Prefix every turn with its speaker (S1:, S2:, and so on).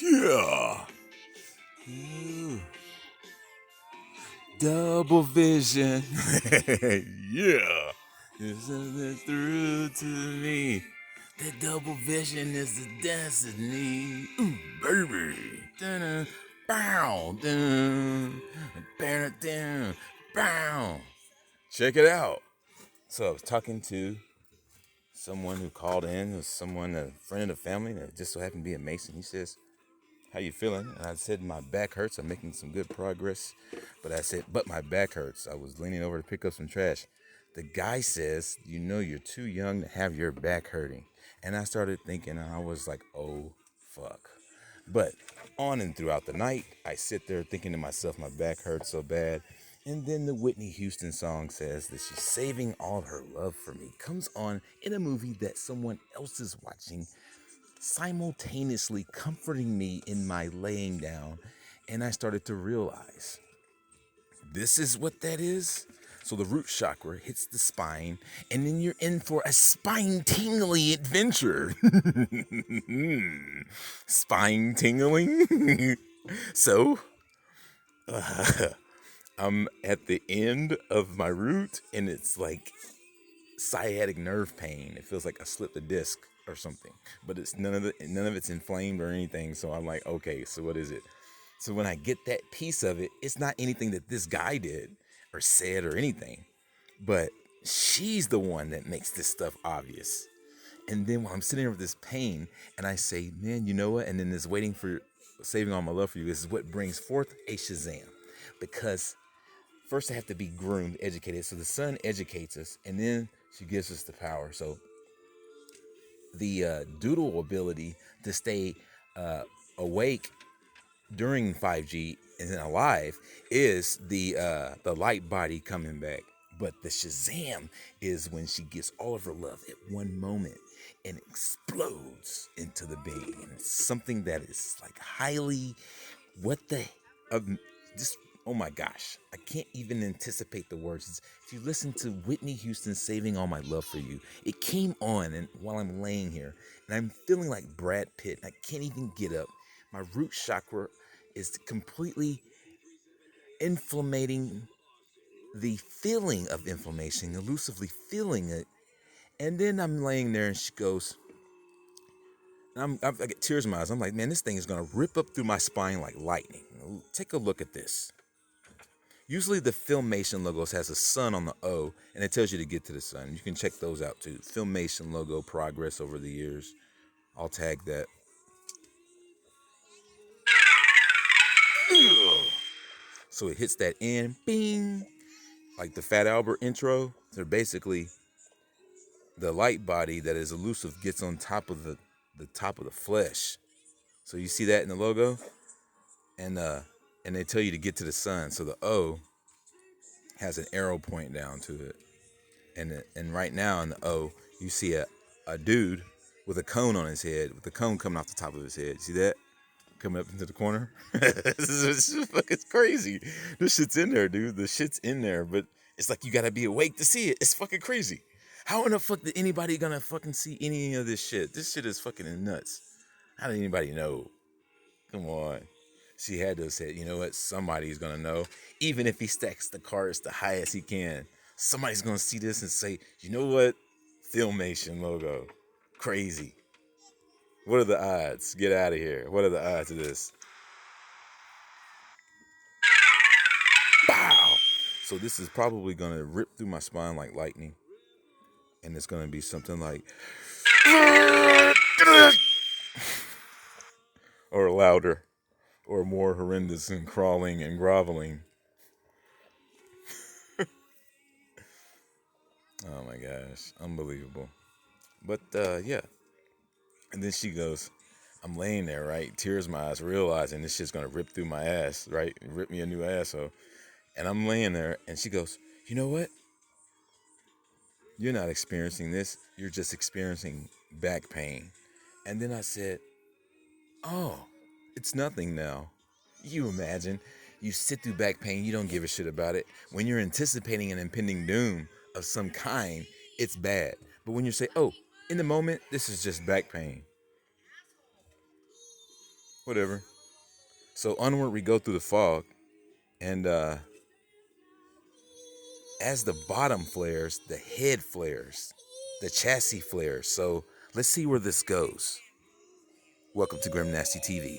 S1: Yeah. Ooh. Double vision. Yeah. It's through to me. That double vision is the destiny. Ooh, baby. Dun-dun, bow. Dun, dun, dun, bow. Check it out. So I was talking to someone who called in, a friend of the family that just so happened to be a Mason. He says, "How you feeling?" And I said, "My back hurts. I'm making some good progress." But I said, "But my back hurts." I was leaning over to pick up some trash. The guy says, "You know, you're too young to have your back hurting." And I started thinking, and I was like, oh, fuck. But on and throughout the night, I sit there thinking to myself, my back hurts so bad. And then the Whitney Houston song says that she's saving all her love for me. Comes on in a movie that someone else is watching, simultaneously comforting me in my laying down. And I started to realize this is what that is. So the root chakra hits the spine, and then you're in for a spine tingly adventure. Spine tingling. So I'm at the end of my root, and it's like sciatic nerve pain. It feels like I slipped a disc or something, but it's none of it's inflamed or anything. So I'm like, okay, so what is it? So when I get that piece of it, it's not anything that this guy did or said or anything, but she's the one that makes this stuff obvious. And then while I'm sitting there with this pain, and I say, man, you know what? And then this waiting for saving all my love for you is what brings forth a Shazam, because first I have to be groomed, educated. So the sun educates us, and then she gives us the power. So the doodle ability to stay awake during 5G and then alive is the light body coming back. But the Shazam is when she gets all of her love at one moment and explodes into the baby. And it's something that is like highly, what the, just, oh my gosh, I can't even anticipate the words. If you listen to Whitney Houston's Saving All My Love for You, it came on and while I'm laying here and I'm feeling like Brad Pitt. I can't even get up. My root chakra is completely inflammating the feeling of inflammation, elusively feeling it. And then I'm laying there and she goes, I get tears in my eyes. I'm like, man, this thing is going to rip up through my spine like lightning. Take a look at this. Usually the Filmation logos has a sun on the O, and it tells you to get to the sun. You can check those out too. Filmation logo progress over the years. I'll tag that. So it hits that end, bing, like the Fat Albert intro. So basically, the light body that is elusive gets on top of the top of the flesh. So you see that in the logo, and they tell you to get to the sun. So the O has an arrow point down to it, and right now in the O you see a dude with a cone on his head, with the cone coming off the top of his head. See that? Coming up into the corner. It's crazy. This shit's in there, dude. The shit's in there, but it's like you gotta be awake to see it. It's fucking crazy. How in the fuck did anybody gonna fucking see any of this shit? This shit is fucking nuts. How did anybody know? Come on. She had to have said, you know what? Somebody's gonna know. Even if he stacks the cards the highest he can, somebody's gonna see this and say, you know what? Filmation logo. Crazy. What are the odds? Get out of here. What are the odds of this? Bow! So this is probably gonna rip through my spine like lightning. And it's gonna be something like or louder, or more horrendous and crawling and groveling. Oh my gosh, unbelievable. But yeah. And then she goes, I'm laying there, right? Tears in my eyes, realizing this shit's gonna rip through my ass, right? Rip me a new asshole. And I'm laying there, and she goes, you know what? You're not experiencing this. You're just experiencing back pain. And then I said, oh, it's nothing now. You imagine, you sit through back pain, you don't give a shit about it. When you're anticipating an impending doom of some kind, it's bad. But when you say, oh, in the moment, this is just back pain. Whatever. So onward we go through the fog, and as the bottom flares, the head flares, the chassis flares. So let's see where this goes. Welcome to Grim Nasty TV.